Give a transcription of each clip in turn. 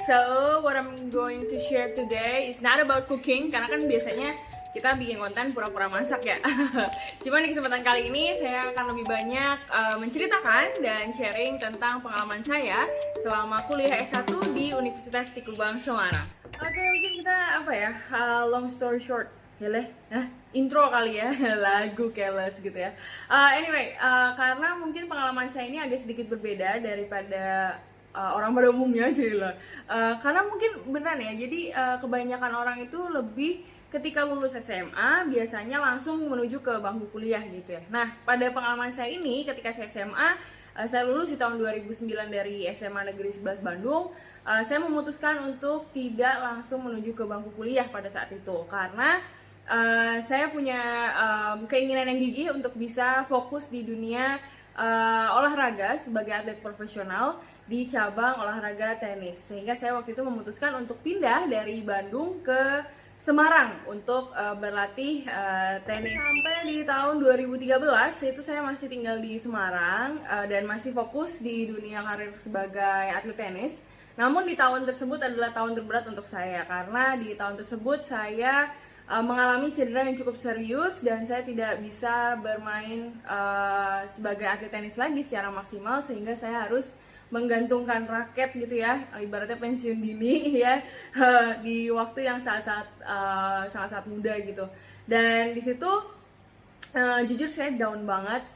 So what I'm going to share today is not about cooking, karena kan biasanya kita bikin konten pura-pura masak ya. Cuman di kesempatan kali ini saya akan lebih banyak menceritakan dan sharing tentang pengalaman saya selama kuliah S1 di Universitas Tikubang Semarang. Oke, mungkin kita long story short intro kali ya, lagu Keles gitu ya. Karena mungkin pengalaman saya ini agak sedikit berbeda daripada orang pada umumnya karena mungkin beneran ya, jadi kebanyakan orang itu lebih ketika lulus SMA biasanya langsung menuju ke bangku kuliah gitu ya. Nah, pada pengalaman saya ini ketika saya SMA, saya lulus di tahun 2009 dari SMA Negeri 11 Bandung. Saya memutuskan untuk tidak langsung menuju ke bangku kuliah pada saat itu karena saya punya keinginan yang gigih untuk bisa fokus di dunia olahraga sebagai atlet profesional di cabang olahraga tenis. Sehingga saya waktu itu memutuskan untuk pindah dari Bandung ke Semarang untuk berlatih tenis. Sampai di tahun 2013 itu saya masih tinggal di Semarang dan masih fokus di dunia karir sebagai atlet tenis. Namun di tahun tersebut adalah tahun terberat untuk saya karena di tahun tersebut saya mengalami cedera yang cukup serius dan saya tidak bisa bermain sebagai atlet tenis lagi secara maksimal, sehingga saya harus menggantungkan raket gitu ya, ibaratnya pensiun dini ya, di waktu yang sangat muda gitu. Dan di situ jujur saya down banget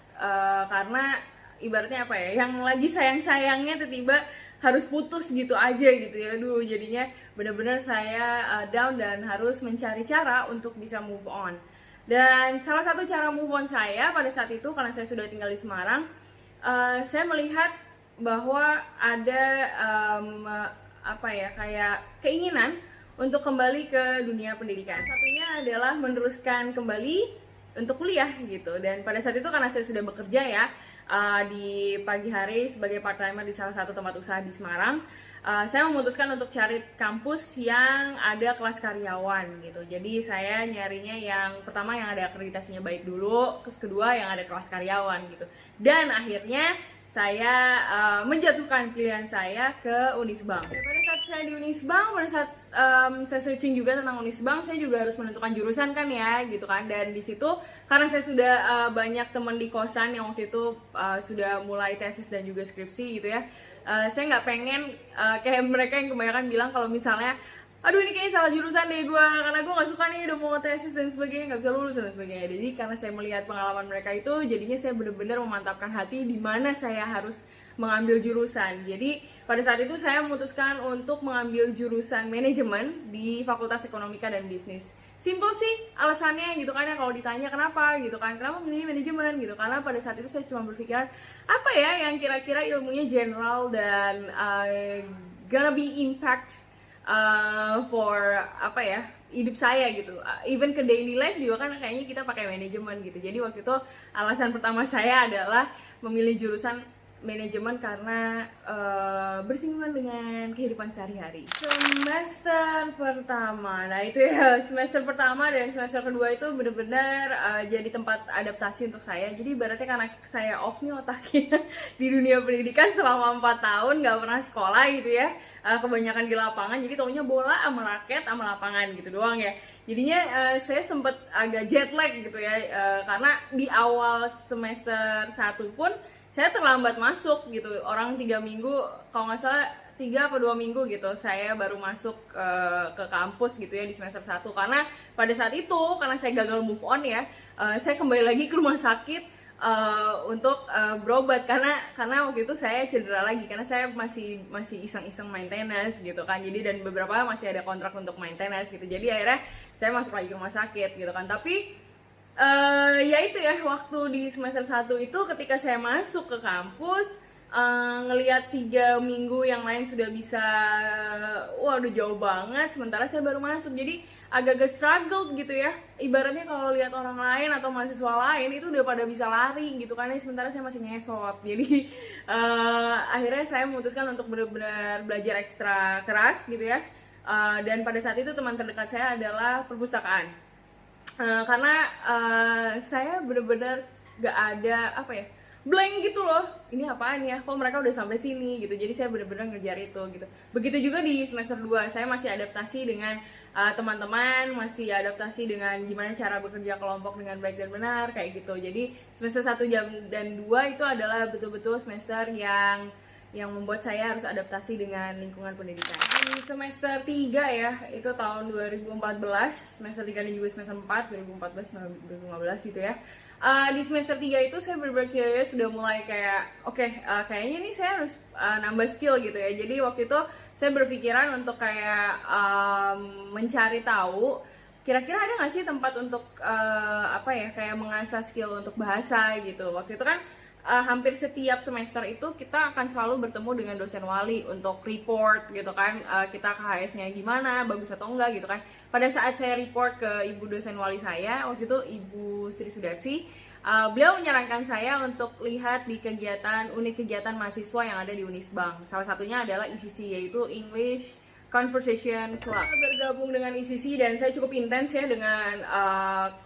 karena ibaratnya yang lagi sayang-sayangnya tiba-tiba harus putus gitu aja gitu ya. Aduh, jadinya benar-benar saya down dan harus mencari cara untuk bisa move on. Dan salah satu cara move on saya pada saat itu, karena saya sudah tinggal di Semarang, saya melihat bahwa ada kayak keinginan untuk kembali ke dunia pendidikan. Satunya adalah meneruskan kembali untuk kuliah gitu. Dan pada saat itu karena saya sudah bekerja ya di pagi hari sebagai part-timer di salah satu tempat usaha di Semarang, saya memutuskan untuk cari kampus yang ada kelas karyawan gitu. Jadi saya nyarinya yang pertama yang ada akreditasinya baik dulu, terus kedua yang ada kelas karyawan gitu. Dan akhirnya saya menjatuhkan pilihan saya ke Unisbank. Pada saat saya di Unisbank, pada saat saya searching juga tentang Unisbank, saya juga harus menentukan jurusan kan ya, gitu kan. Dan di situ karena saya sudah banyak teman di kosan yang waktu itu sudah mulai tesis dan juga skripsi gitu ya, saya nggak pengen kayak mereka yang kebanyakan bilang kalau misalnya, aduh ini kayaknya salah jurusan deh gue, karena gue gak suka nih udah mau tesis dan sebagainya, gak bisa lulus dan sebagainya. Jadi karena saya melihat pengalaman mereka itu, jadinya saya benar-benar memantapkan hati di mana saya harus mengambil jurusan. Jadi pada saat itu saya memutuskan untuk mengambil jurusan manajemen di Fakultas Ekonomika dan Bisnis. Simple sih alasannya gitu kan ya, kalau ditanya kenapa gitu kan, kenapa milih manajemen gitu, karena pada saat itu saya cuma berpikiran apa ya yang kira-kira ilmunya general dan gonna be impact for hidup saya gitu, even ke daily life juga kan kayaknya kita pakai manajemen gitu. Jadi waktu itu alasan pertama saya adalah memilih jurusan manajemen karena bersinggungan dengan kehidupan sehari-hari. Semester pertama, nah itu ya, semester pertama dan semester kedua itu benar-benar jadi tempat adaptasi untuk saya. Jadi ibaratnya karena saya off nih otaknya di dunia pendidikan selama 4 tahun gak pernah sekolah gitu ya, kebanyakan di lapangan, jadi taunya bola sama raket sama lapangan gitu doang ya. Jadinya saya sempet agak jet lag gitu ya, karena di awal semester 1 pun saya terlambat masuk gitu. Orang 3 minggu, kalau nggak salah 3 atau 2 minggu gitu, saya baru masuk ke kampus gitu ya di semester 1. Karena pada saat itu, karena saya gagal move on ya, saya kembali lagi ke rumah sakit untuk berobat karena waktu itu saya cedera lagi, karena saya masih iseng-iseng main tenis gitu kan. Jadi dan beberapa masih ada kontrak untuk main tenis gitu. Jadi akhirnya saya masuk lagi ke rumah sakit gitu kan. Tapi ya itu ya, waktu di semester 1 itu ketika saya masuk ke kampus, ngelihat 3 minggu yang lain sudah bisa, udah jauh banget, sementara saya baru masuk. Jadi agak-agak struggle gitu ya, ibaratnya kalau lihat orang lain atau mahasiswa lain itu udah pada bisa lari gitu kan, sementara saya masih ngesot. Jadi akhirnya saya memutuskan untuk benar-benar belajar ekstra keras gitu ya, dan pada saat itu teman terdekat saya adalah perpustakaan. Karena saya benar-benar gak ada blank gitu loh, ini apaan ya, kok mereka udah sampai sini gitu. Jadi saya benar-benar ngejar itu gitu. Begitu juga di semester 2 saya masih adaptasi dengan teman-teman, masih adaptasi dengan gimana cara bekerja kelompok dengan baik dan benar kayak gitu. Jadi semester 1 dan 2 itu adalah betul-betul semester yang membuat saya harus adaptasi dengan lingkungan pendidikan. Di semester 3 ya, itu tahun 2014, semester 3 dan juga semester 4, 2014, 2015 gitu ya. Di semester 3 itu saya benar-benar curious, sudah mulai kayak kayaknya nih saya harus nambah skill gitu ya. Jadi waktu itu saya berpikiran untuk kayak mencari tahu kira-kira ada nggak sih tempat untuk kayak mengasah skill untuk bahasa gitu. Waktu itu kan hampir setiap semester itu kita akan selalu bertemu dengan dosen wali untuk report gitu kan, kita KHS-nya gimana, bagus atau enggak gitu kan. Pada saat saya report ke ibu dosen wali saya, waktu itu Ibu Sri Sudarsi, beliau menyarankan saya untuk lihat di unit kegiatan mahasiswa yang ada di Unisbank. Salah satunya adalah ECC, yaitu English Conversation Club. Saya bergabung dengan ECC dan saya cukup intens ya dengan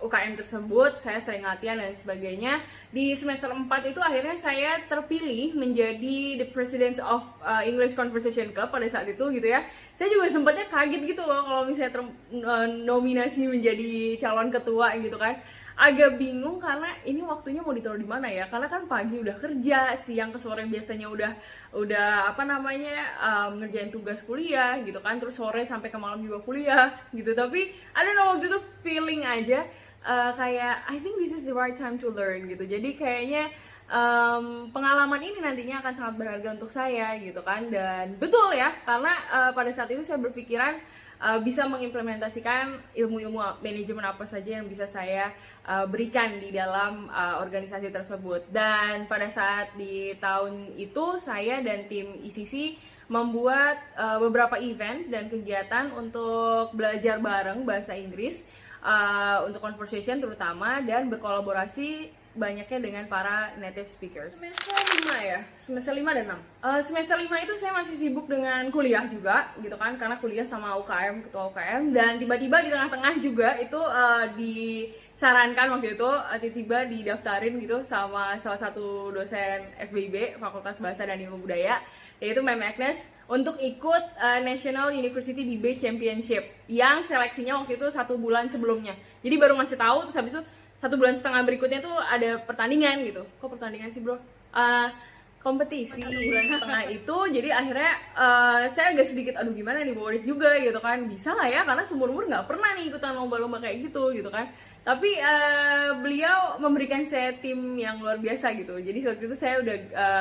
UKM tersebut. Saya sering latihan dan sebagainya. Di semester 4 itu akhirnya saya terpilih menjadi the president of English Conversation Club pada saat itu gitu ya. Saya juga sempatnya kaget gitu loh kalau misalnya nominasi menjadi calon ketua gitu kan. Agak bingung karena ini waktunya mau ditaruh di mana ya, karena kan pagi udah kerja, siang ke sore biasanya udah ngerjain tugas kuliah gitu kan, terus sore sampai ke malam juga kuliah gitu. Tapi ada waktu itu feeling aja kayak I think this is the right time to learn gitu. Jadi kayaknya pengalaman ini nantinya akan sangat berharga untuk saya gitu kan. Dan betul ya, karena pada saat itu saya berpikiran bisa mengimplementasikan ilmu-ilmu manajemen apa saja yang bisa saya berikan di dalam organisasi tersebut. Dan pada saat di tahun itu saya dan tim ECC membuat beberapa event dan kegiatan untuk belajar bareng bahasa Inggris untuk conversation terutama, dan berkolaborasi banyaknya dengan para native speakers. Semester 5 ya, semester 5 dan 6. Semester 5 itu saya masih sibuk dengan kuliah juga gitu kan, karena kuliah sama UKM, ketua UKM, dan tiba-tiba di tengah-tengah juga itu disarankan waktu itu tiba-tiba didaftarin gitu sama salah satu dosen FBIB, Fakultas Bahasa dan Ilmu Budaya, yaitu Mem Agnes, untuk ikut National University Debate Championship yang seleksinya waktu itu 1 bulan sebelumnya. Jadi baru ngasih tahu, terus habis itu 1 bulan setengah berikutnya tuh ada pertandingan gitu. Kok pertandingan sih bro? Kompetisi 1 bulan setengah itu. Jadi akhirnya saya agak sedikit aduh gimana nih, worried juga gitu kan, bisa nggak ya, karena seumur-umur nggak pernah nih ikutan lomba-lomba kayak gitu kan. Tapi beliau memberikan saya tim yang luar biasa gitu. Jadi waktu itu saya udah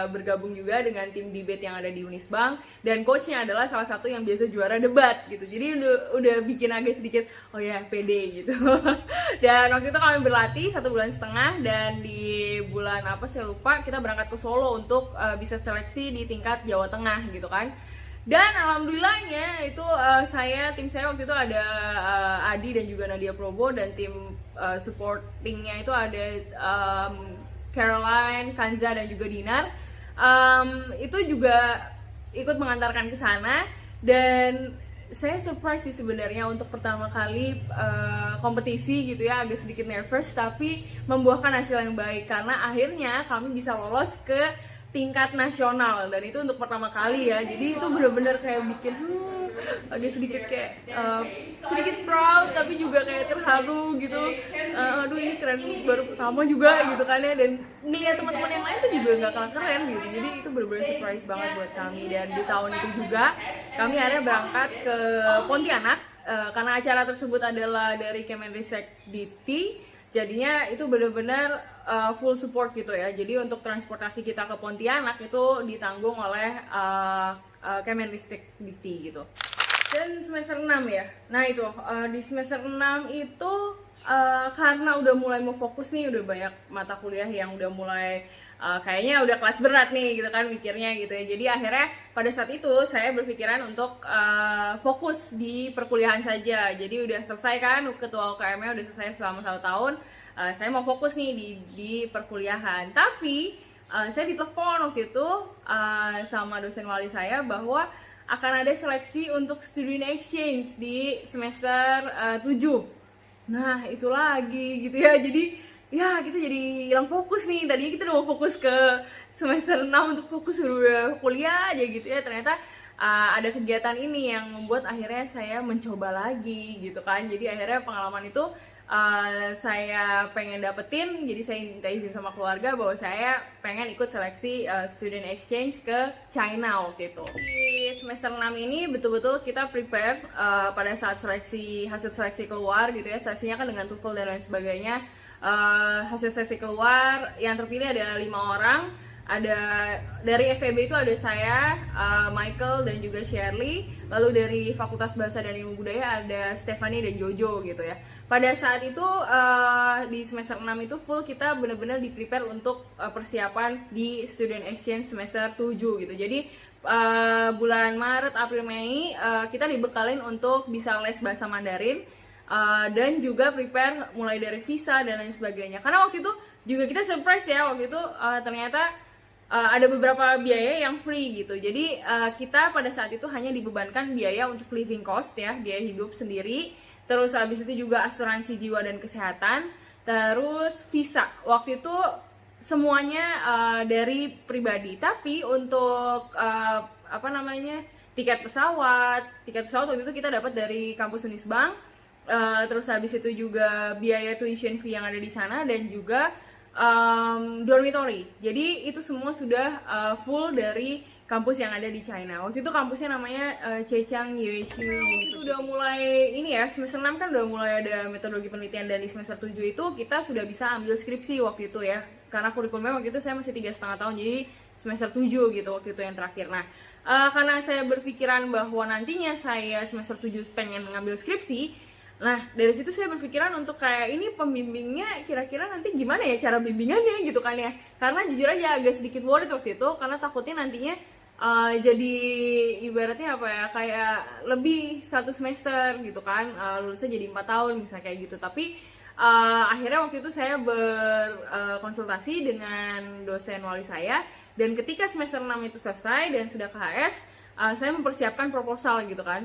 bergabung juga dengan tim debate yang ada di Unisbank, dan coachnya adalah salah satu yang biasa juara debat gitu. Jadi udah bikin agak sedikit oh ya pede gitu. Dan waktu itu kami berlatih 1 bulan setengah, dan di bulan apa saya lupa kita berangkat ke Solo untuk bisa seleksi di tingkat Jawa Tengah gitu kan. Dan alhamdulillahnya itu tim saya waktu itu ada Adi dan juga Nadia Probo, dan tim supportingnya itu ada Caroline, Kanza, dan juga Dinar. Itu juga ikut mengantarkan ke sana, dan saya surprise sih sebenarnya untuk pertama kali kompetisi gitu ya, agak sedikit nervous tapi membuahkan hasil yang baik karena akhirnya kami bisa lolos ke tingkat nasional, dan itu untuk pertama kali ya. Jadi itu benar-benar kayak bikin agak sedikit kayak sedikit proud tapi juga kayak terharu gitu. Aduh ini keren, baru pertama juga gitu kan ya, dan ngeliat teman-teman yang lain tuh juga nggak kalah keren gitu. Jadi itu benar-benar surprise banget buat kami. Dan di tahun itu juga kami akhirnya berangkat ke Pontianak karena acara tersebut adalah dari Kemenristek Dikti. Jadinya itu benar-benar full support gitu ya. Jadi untuk transportasi kita ke Pontianak itu ditanggung oleh Kemenristek Dikti gitu. Dan semester 6 ya. Nah itu di semester 6 itu karena udah mulai mau fokus nih, udah banyak mata kuliah yang udah mulai kayaknya udah kelas berat nih gitu kan mikirnya gitu ya. Jadi akhirnya pada saat itu saya berpikiran untuk fokus di perkuliahan saja. Jadi udah selesai kan, ketua UKM-nya udah selesai selama 1 tahun. Saya mau fokus nih di perkuliahan. Tapi saya ditelepon waktu itu sama dosen wali saya bahwa akan ada seleksi untuk student exchange di semester 7. Nah itu lagi gitu ya. Jadi ya kita jadi hilang fokus nih. Tadinya kita udah mau fokus ke semester 6 untuk fokus udah kuliah aja gitu ya, ternyata ada kegiatan ini yang membuat akhirnya saya mencoba lagi gitu kan. Jadi akhirnya pengalaman itu saya pengen dapetin, jadi saya minta izin sama keluarga bahwa saya pengen ikut seleksi student exchange ke China waktu itu. Di semester 6 ini betul-betul kita prepare pada saat hasil seleksi keluar gitu ya. Seleksinya kan dengan TOEFL dan lain sebagainya. Hasil seleksi keluar, yang terpilih ada 5 orang. Ada dari FEB itu ada saya, Michael dan juga Shirley. Lalu dari Fakultas Bahasa dan Ilmu Budaya ada Stephanie dan Jojo gitu ya. Pada saat itu di semester 6 itu full kita benar-benar di-prepare untuk persiapan di student exchange semester 7 gitu. Jadi bulan Maret, April, Mei kita dibekalin untuk bisa les bahasa Mandarin dan juga prepare mulai dari visa dan lain sebagainya. Karena waktu itu juga kita surprise ya, waktu itu ternyata ada beberapa biaya yang free gitu. Jadi kita pada saat itu hanya dibebankan biaya untuk living cost ya, biaya hidup sendiri. Terus habis itu juga asuransi jiwa dan kesehatan. Terus visa. Waktu itu semuanya dari pribadi. Tapi untuk tiket pesawat waktu itu kita dapat dari kampus Unisbank. Terus habis itu juga biaya tuition fee yang ada di sana dan juga dormitory. Jadi itu semua sudah full dari kampus yang ada di China. Waktu itu kampusnya namanya Zhejiang Yuexiu University. Itu udah mulai ini ya, semester 6 kan udah mulai ada metodologi penelitian, dan di semester 7 itu kita sudah bisa ambil skripsi waktu itu ya. Karena kurikulumnya waktu itu saya masih 3,5 tahun, jadi semester 7 gitu waktu itu yang terakhir. Nah, karena saya berpikiran bahwa nantinya saya semester 7 pengen ngambil skripsi. Nah, dari situ saya berpikiran untuk kayak ini pembimbingnya kira-kira nanti gimana ya cara bimbingannya gitu kan ya. Karena jujur aja agak sedikit worried waktu itu, karena takutnya nantinya jadi ibaratnya apa ya, kayak lebih 1 semester gitu kan, lulusnya jadi 4 tahun misalnya kayak gitu. Tapi akhirnya waktu itu saya berkonsultasi dengan dosen wali saya, dan ketika semester 6 itu selesai dan sudah KHS, saya mempersiapkan proposal gitu kan.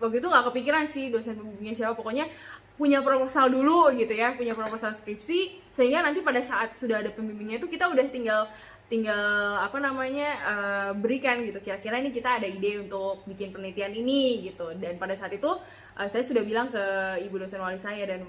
Waktu itu nggak kepikiran sih dosen pembimbingnya siapa, pokoknya punya proposal dulu gitu ya, punya proposal skripsi, sehingga nanti pada saat sudah ada pembimbingnya itu kita udah tinggal berikan gitu, kira-kira ini kita ada ide untuk bikin penelitian ini gitu. Dan pada saat itu saya sudah bilang ke ibu dosen wali saya, dan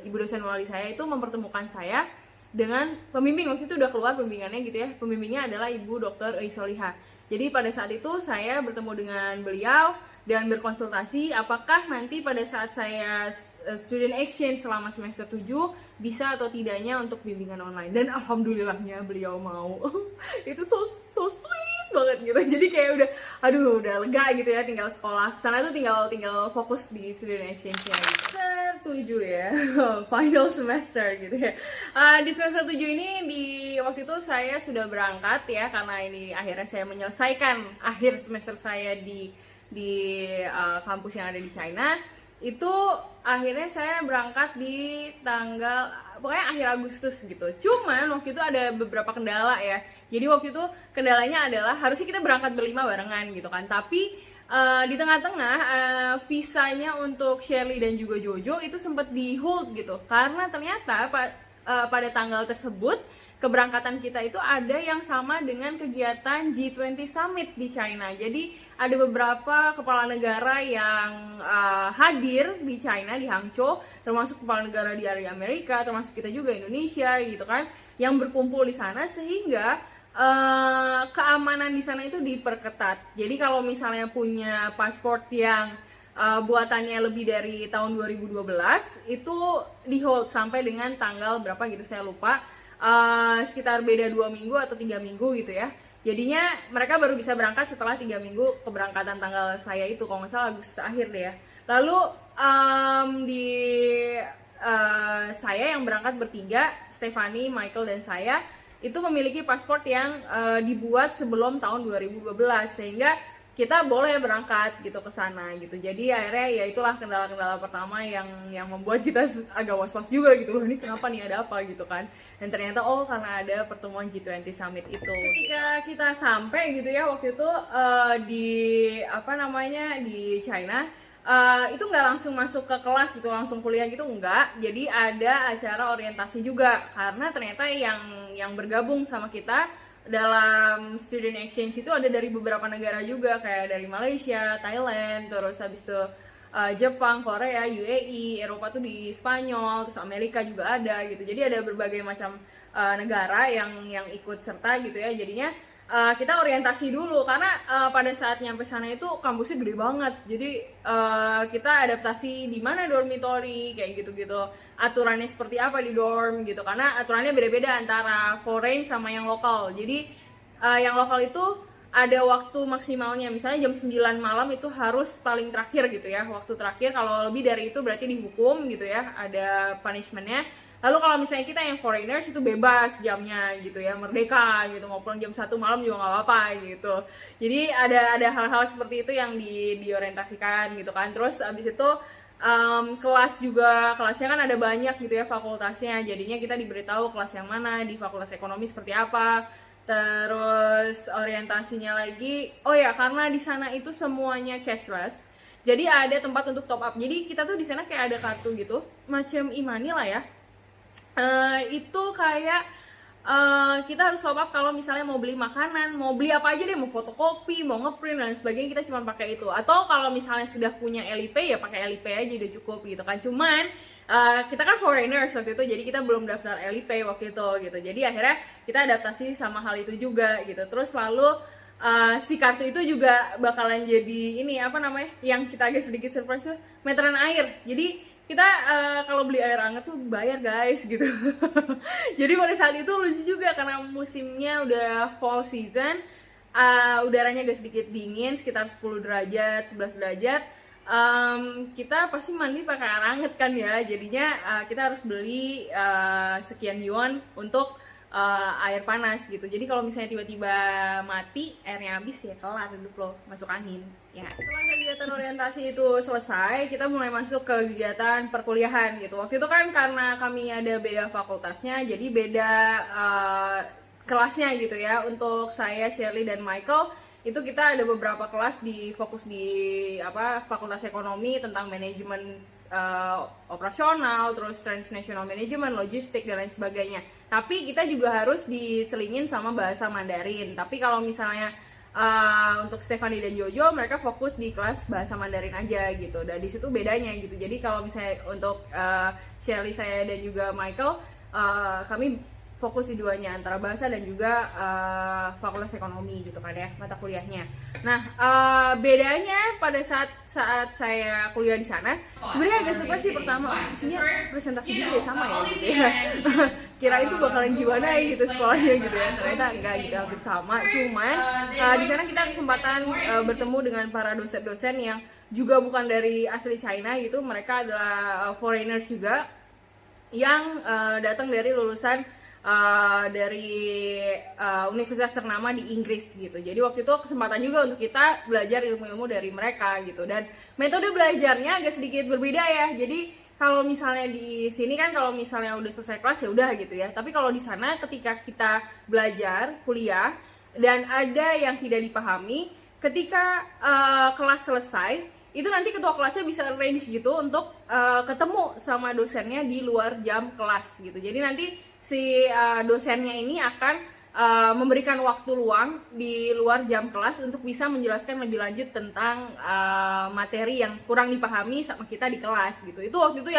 ibu dosen wali saya itu mempertemukan saya dengan pembimbing. Waktu itu udah keluar pembimbingannya gitu ya, pembimbingnya adalah Ibu Dr. Soliha. Jadi pada saat itu saya bertemu dengan beliau dan berkonsultasi apakah nanti pada saat saya student exchange selama semester 7 bisa atau tidaknya untuk bimbingan online. Dan alhamdulillahnya beliau mau. Itu so sweet banget gitu. Jadi kayak udah lega gitu ya, tinggal sekolah sana tuh tinggal fokus di student exchange-nya gitu. Semester 7 ya. Final semester gitu ya. Di semester 7 ini waktu itu saya sudah berangkat ya, karena ini akhirnya saya menyelesaikan akhir semester saya di kampus yang ada di China. Itu akhirnya saya berangkat di tanggal pokoknya akhir Agustus gitu. Cuman waktu itu ada beberapa kendala ya. Jadi waktu itu kendalanya adalah harusnya kita berangkat berlima barengan gitu kan. Tapi di tengah-tengah visanya untuk Shirley dan juga Jojo itu sempat di hold gitu. Karena ternyata pada tanggal tersebut keberangkatan kita itu ada yang sama dengan kegiatan G20 Summit di China. Jadi ada beberapa kepala negara yang hadir di China, di Hangzhou, termasuk kepala negara di area Amerika, termasuk kita juga Indonesia gitu kan, yang berkumpul di sana, sehingga keamanan di sana itu diperketat. Jadi kalau misalnya punya paspor yang buatannya lebih dari tahun 2012 itu di hold sampai dengan tanggal berapa gitu saya lupa. Sekitar beda 2 minggu atau 3 minggu gitu ya. Jadinya mereka baru bisa berangkat setelah 3 minggu keberangkatan tanggal saya itu, kalau nggak salah Agustus akhir deh ya. Lalu saya yang berangkat bertiga, Stephanie, Michael, dan saya itu memiliki paspor yang dibuat sebelum tahun 2012, sehingga kita boleh berangkat gitu ke sana gitu. Jadi akhirnya ya itulah kendala-kendala pertama yang membuat kita agak was-was juga gitu loh, ini kenapa nih, ada apa gitu kan. Dan ternyata karena ada pertemuan G20 Summit itu. Ketika kita sampai gitu ya waktu itu di China, itu nggak langsung masuk ke kelas gitu, langsung kuliah gitu enggak. Jadi ada acara orientasi juga, karena ternyata yang bergabung sama kita dalam student exchange itu ada dari beberapa negara juga, kayak dari Malaysia, Thailand, terus habis itu Jepang, Korea, UAE, Eropa tuh di Spanyol, terus Amerika juga ada gitu. Jadi ada berbagai macam negara yang ikut serta gitu ya. Jadinya kita orientasi dulu, karena pada saat nyampe sana itu kampusnya gede banget. Jadi kita adaptasi di mana dormitory kayak gitu-gitu, aturannya seperti apa di dorm gitu, karena aturannya beda-beda antara foreign sama yang lokal. Jadi yang lokal itu ada waktu maksimalnya, misalnya jam 9 malam itu harus paling terakhir gitu ya, waktu terakhir. Kalau lebih dari itu berarti dihukum gitu ya, ada punishmentnya. Lalu kalau misalnya kita yang foreigners itu bebas jamnya gitu ya, merdeka gitu, mau pulang jam 1 malam juga nggak apa-apa gitu. Jadi ada hal-hal seperti itu yang diorientasikan gitu kan. Terus abis itu kelas juga, kelasnya kan ada banyak gitu ya fakultasnya. Jadinya kita diberitahu kelas yang mana, di fakultas ekonomi seperti apa. Terus orientasinya lagi, oh ya karena di sana itu semuanya cashless. Jadi ada tempat untuk top up. Jadi kita tuh di sana kayak ada kartu gitu, macam e-money lah ya. Itu kayak kita harus top up kalau misalnya mau beli makanan, mau beli apa aja deh, mau fotokopi, mau ngeprint dan sebagainya, kita cuma pakai itu. Atau kalau misalnya sudah punya Alipay ya pakai Alipay aja udah cukup gitu kan. Cuman kita kan foreigners waktu itu, jadi kita belum daftar Alipay waktu itu gitu. Jadi akhirnya kita adaptasi sama hal itu juga gitu. Terus lalu si kartu itu juga bakalan jadi ini apa namanya, yang kita agak sedikit surprise tuh, meteran air. Jadi kita kalau beli air hangat tuh bayar guys gitu. Jadi pada saat itu lucu juga karena musimnya udah fall season, udaranya agak sedikit dingin, sekitar 10 derajat, 11 derajat. Kita pasti mandi pakai air hangat kan ya. Jadinya kita harus beli sekian yuan untuk air panas gitu. Jadi kalau misalnya tiba-tiba mati, airnya habis ya kelar hidup lo, masuk angin ya. Setelah kegiatan orientasi itu selesai, kita mulai masuk ke kegiatan perkuliahan gitu. Waktu itu kan karena kami ada beda fakultasnya, jadi beda kelasnya gitu ya. Untuk saya, Shirley dan Michael itu kita ada beberapa kelas fokus di fakultas ekonomi tentang manajemen operasional, terus transnational management, logistik dan lain sebagainya. Tapi kita juga harus diselingin sama bahasa Mandarin. Tapi kalau misalnya untuk Stephanie dan Jojo, mereka fokus di kelas bahasa Mandarin aja gitu. Dan di situ bedanya gitu. Jadi kalau misalnya untuk Shirley, saya dan juga Michael, kami fokus di duanya, antara bahasa dan juga fakultas ekonomi gitu kan ya, mata kuliahnya. Nah, bedanya pada saat saya kuliah di sana, sebenarnya agak surprise sih. Pertama, isinya presentasi juga ya, sama ya gitu ya. Kira itu bakalan gimana ya gitu sekolahnya gitu ya, ternyata enggak gitu, hampir sama. Cuman di sana kita kesempatan bertemu dengan para dosen-dosen yang juga bukan dari asli China gitu. Mereka adalah foreigners juga yang datang dari lulusan dari universitas ternama di Inggris gitu. Jadi waktu itu kesempatan juga untuk kita belajar ilmu-ilmu dari mereka gitu. Dan metode belajarnya agak sedikit berbeda ya. Jadi kalau misalnya di sini kan kalau misalnya udah selesai kelas ya udah gitu ya. Tapi kalau di sana ketika kita belajar kuliah dan ada yang tidak dipahami, ketika kelas selesai, itu nanti ketua kelasnya bisa arrange gitu untuk ketemu sama dosennya di luar jam kelas gitu. Jadi nanti si dosennya ini akan memberikan waktu luang di luar jam kelas untuk bisa menjelaskan lebih lanjut tentang materi yang kurang dipahami sama kita di kelas gitu. Itu waktu itu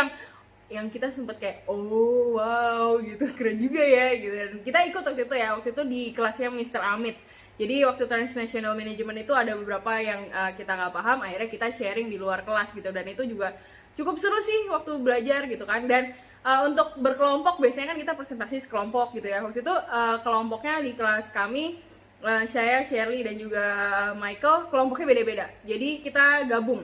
yang kita sempet kayak oh wow gitu, keren juga ya gitu. Dan kita ikut waktu itu ya, waktu itu di kelasnya Mr. Amit. Jadi waktu transnational management itu ada beberapa yang kita nggak paham, akhirnya kita sharing di luar kelas gitu. Dan itu juga cukup seru sih waktu belajar gitu kan. Dan untuk berkelompok biasanya kan kita presentasi sekelompok gitu ya. Waktu itu kelompoknya di kelas kami, saya, Shirley dan juga Michael, kelompoknya beda-beda. Jadi kita gabung.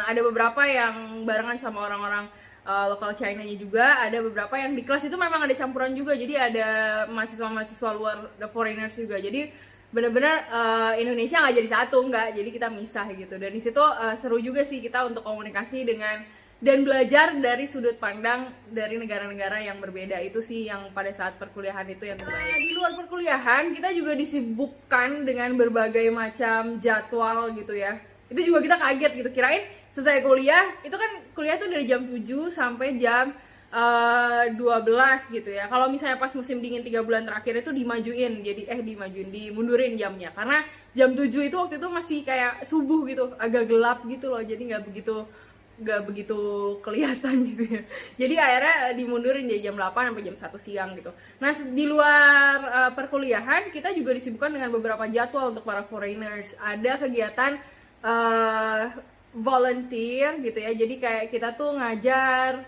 Ada beberapa yang barengan sama orang-orang lokal China-nya juga, ada beberapa yang di kelas itu memang ada campuran juga. Jadi ada mahasiswa-mahasiswa luar, the foreigners juga. Jadi benar-benar Indonesia nggak jadi satu, nggak. Jadi kita misah gitu. Dan di situ seru juga sih kita untuk komunikasi dengan dan belajar dari sudut pandang dari negara-negara yang berbeda. Itu sih yang pada saat perkuliahan itu yang terbaik. Di luar perkuliahan kita juga disibukkan dengan berbagai macam jadwal gitu ya. Itu juga kita kaget gitu, kirain selesai kuliah, itu kan kuliah tuh dari jam 7 sampai jam 12 gitu ya. Kalau misalnya pas musim dingin 3 bulan terakhir itu dimajuin, jadi dimundurin jamnya. Karena jam 7 itu waktu itu masih kayak subuh gitu, agak gelap gitu loh, jadi nggak begitu kelihatan gitu ya. Jadi akhirnya dimundurin jadi jam 8 sampai jam 1 siang gitu. Nah, di luar perkuliahan kita juga disibukkan dengan beberapa jadwal untuk para foreigners. Ada kegiatan volunteer gitu ya. Jadi kayak kita tuh ngajar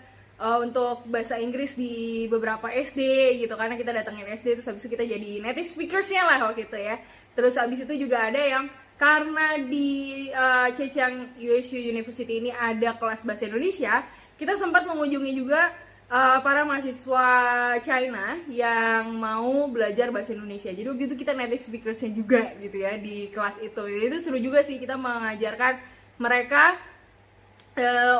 untuk bahasa Inggris di beberapa SD gitu, karena kita datengin SD terus habis itu kita jadi native speakersnya lah waktu itu ya. Terus habis itu juga ada yang karena di Zhejiang USU University ini ada kelas bahasa Indonesia, kita sempat mengunjungi juga para mahasiswa China yang mau belajar bahasa Indonesia. Jadi waktu itu kita native speakersnya juga gitu ya di kelas itu. Itu seru juga sih, kita mengajarkan mereka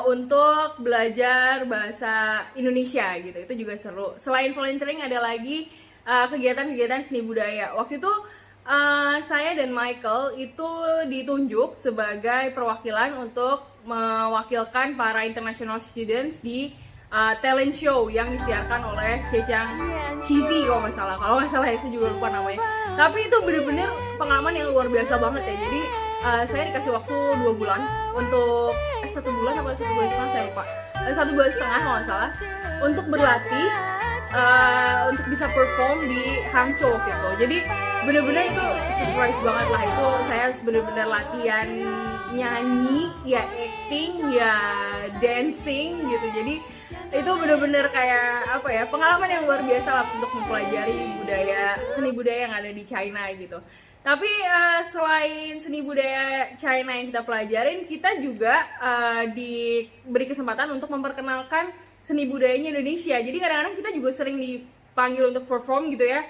untuk belajar bahasa Indonesia gitu. Itu juga seru. Selain volunteering ada lagi kegiatan-kegiatan seni budaya. Waktu itu saya dan Michael itu ditunjuk sebagai perwakilan untuk mewakilkan para international students di talent show yang disiarkan oleh Zhejiang TV kalau nggak salah ya, saya juga lupa namanya. Tapi itu bener-bener pengalaman yang luar biasa banget ya. Jadi saya dikasih waktu 2 bulan untuk 1 bulan apa 1 bulan setengah, saya lupa, 1 bulan setengah kalau nggak salah, untuk berlatih untuk bisa perform di Hangzhou gitu. Jadi bener-bener itu surprise banget lah. Itu saya bener-bener latihan nyanyi, ya acting, ya dancing gitu. Jadi itu bener-bener kayak apa ya, pengalaman yang luar biasa lah untuk mempelajari seni budaya yang ada di China gitu. Tapi selain seni budaya China yang kita pelajarin, kita juga diberi kesempatan untuk memperkenalkan seni budayanya Indonesia. Jadi kadang-kadang kita juga sering dipanggil untuk perform gitu ya,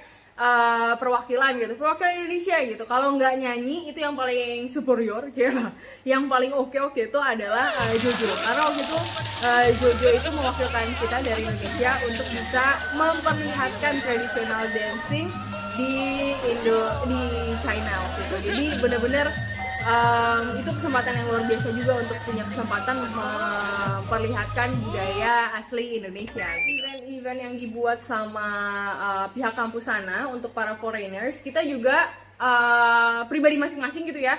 perwakilan Indonesia gitu. Kalau nggak nyanyi itu yang paling superior yang paling oke itu adalah Jojo. Karena waktu itu Jojo itu mewakilkan kita dari Indonesia untuk bisa memperlihatkan traditional dancing di China waktu itu. Jadi benar-benar itu kesempatan yang luar biasa juga untuk punya kesempatan memperlihatkan budaya asli Indonesia. Event-event yang dibuat sama pihak kampus sana untuk para foreigners, kita juga pribadi masing-masing gitu ya,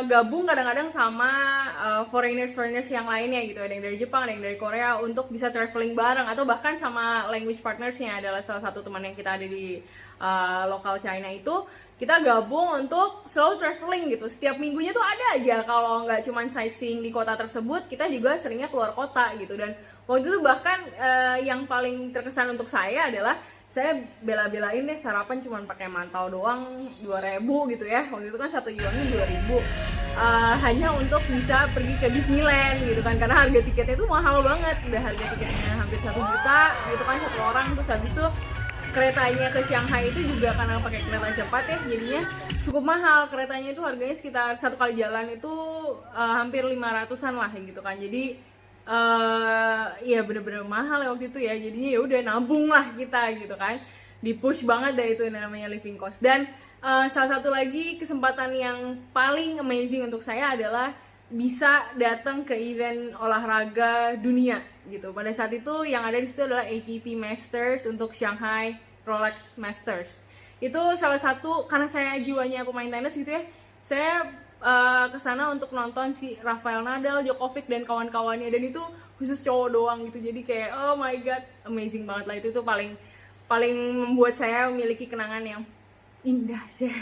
gabung kadang-kadang sama foreigners yang lainnya gitu. Ada yang dari Jepang, ada yang dari Korea, untuk bisa traveling bareng, atau bahkan sama language partnersnya adalah salah satu teman yang kita ada di lokal China itu. Kita gabung untuk selalu traveling gitu. Setiap minggunya tuh ada aja, kalau nggak cuma sightseeing di kota tersebut, kita juga seringnya keluar kota gitu. Dan waktu itu bahkan yang paling terkesan untuk saya adalah saya bela-belain deh sarapan cuma pakai mantau doang 2.000 gitu ya. Waktu itu kan 1 yuannya 2.000, hanya untuk bisa pergi ke Disneyland gitu kan, karena harga tiketnya itu mahal banget. Udah harga tiketnya hampir 1 juta gitu kan, 1 orang. Terus habis itu keretanya ke Shanghai itu juga karena pakai kereta cepat ya, jadinya cukup mahal. Keretanya itu harganya sekitar 1 kali jalan itu hampir 500-an lah gitu kan. Jadi ya bener-bener mahal ya waktu itu ya. Jadinya ya udah nabung lah kita gitu kan. Di push banget deh itu namanya living cost. Dan salah satu lagi kesempatan yang paling amazing untuk saya adalah bisa datang ke event olahraga dunia gitu. Pada saat itu yang ada di situ adalah ATP Masters untuk Shanghai Rolex Masters. Itu salah satu, karena saya jiwanya pemain tenis gitu ya, saya kesana untuk nonton si Rafael Nadal, Djokovic dan kawan-kawannya, dan itu khusus cowok doang gitu. Jadi kayak oh my god, amazing banget lah. Itu tuh paling membuat saya memiliki kenangan yang indah aja.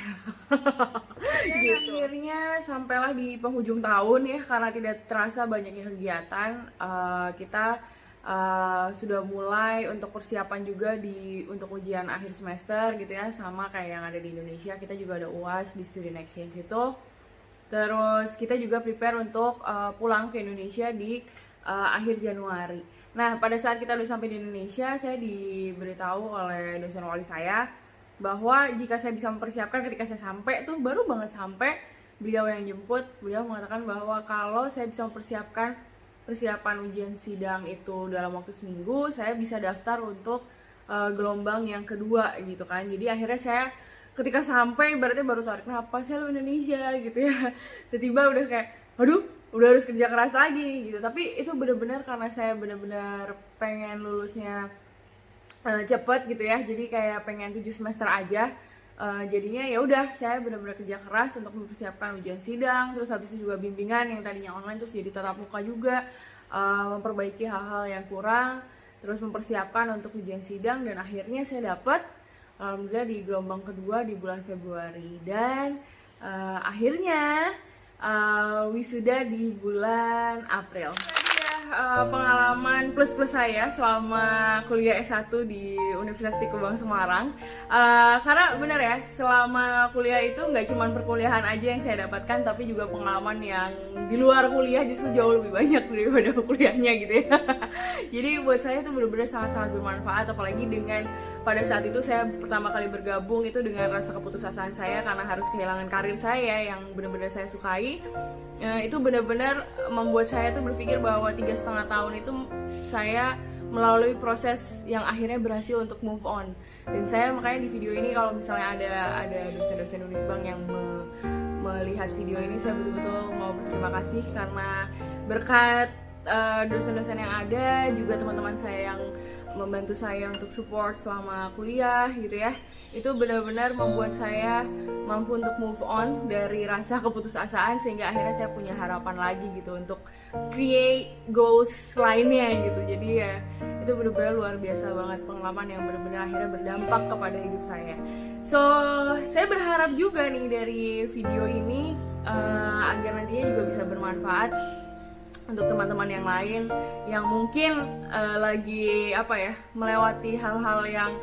Gitu. Akhirnya sampailah di penghujung tahun ya, karena tidak terasa banyaknya kegiatan, kita sudah mulai untuk persiapan juga untuk ujian akhir semester gitu ya, sama kayak yang ada di Indonesia. Kita juga ada UAS di student exchange itu. Terus kita juga prepare untuk pulang ke Indonesia di akhir Januari. Nah, pada saat kita udah sampai di Indonesia, saya diberitahu oleh dosen wali saya bahwa jika saya bisa mempersiapkan, ketika saya sampai tuh baru banget sampai, beliau yang jemput, beliau mengatakan bahwa kalau saya bisa mempersiapkan persiapan ujian sidang itu dalam waktu seminggu, saya bisa daftar untuk gelombang yang kedua gitu kan. Jadi akhirnya saya ketika sampai berarti baru tarik napas, hello Indonesia gitu ya. Tiba-tiba udah kayak aduh, udah harus kerja keras lagi gitu. Tapi itu benar-benar karena saya benar-benar pengen lulusnya cepet gitu ya, jadi kayak pengen 7 semester aja. Jadinya ya udah saya benar-benar kerja keras untuk mempersiapkan ujian sidang, terus habis itu juga bimbingan yang tadinya online terus jadi tatap muka juga, memperbaiki hal-hal yang kurang, terus mempersiapkan untuk ujian sidang, dan akhirnya saya dapat alhamdulillah di gelombang kedua di bulan Februari, dan akhirnya wisuda di bulan April. Pengalaman plus-plus saya selama kuliah S1 di Universitas Tiko Bang Semarang, karena benar ya, selama kuliah itu nggak cuma perkuliahan aja yang saya dapatkan, tapi juga pengalaman yang di luar kuliah justru jauh lebih banyak daripada kuliahnya gitu ya. Jadi buat saya itu benar-benar sangat-sangat bermanfaat, apalagi dengan pada saat itu saya pertama kali bergabung itu dengan rasa keputusasaan saya karena harus kehilangan karir saya yang benar-benar saya sukai. Itu benar-benar membuat saya tuh berpikir bahwa 3,5 tahun itu saya melalui proses yang akhirnya berhasil untuk move on. Dan saya makanya di video ini, kalau misalnya ada dosen-dosen Unisbank yang melihat video ini, saya betul-betul mau berterima kasih karena berkat dosen-dosen yang ada, juga teman-teman saya yang membantu saya untuk support selama kuliah gitu ya, itu benar-benar membuat saya mampu untuk move on dari rasa keputusasaan, sehingga akhirnya saya punya harapan lagi gitu untuk create goals lainnya gitu. Jadi ya itu benar-benar luar biasa banget, pengalaman yang benar-benar akhirnya berdampak kepada hidup saya. So saya berharap juga nih dari video ini agar nantinya juga bisa bermanfaat untuk teman-teman yang lain yang mungkin lagi melewati hal-hal yang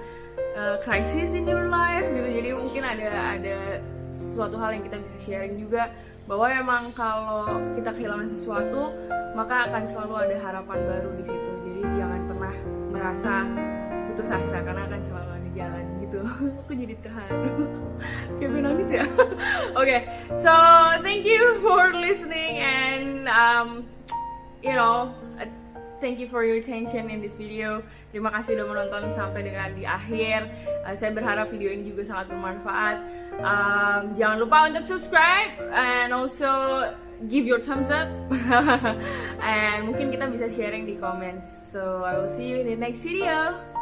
crisis in your life gitu. Jadi mungkin ada suatu hal yang kita bisa sharing juga, bahwa emang kalau kita kehilangan sesuatu maka akan selalu ada harapan baru di situ. Jadi jangan pernah merasa putus asa karena akan selalu ada jalan gitu. Aku jadi terharu kayak nangis ya. Okay, so thank you for listening, and thank you for your attention in this video. Terima kasih udah menonton sampai dengan di akhir. Saya berharap video ini juga sangat bermanfaat. Jangan lupa untuk subscribe and also give your thumbs up. And mungkin kita bisa sharing di comments. So I will see you in the next video.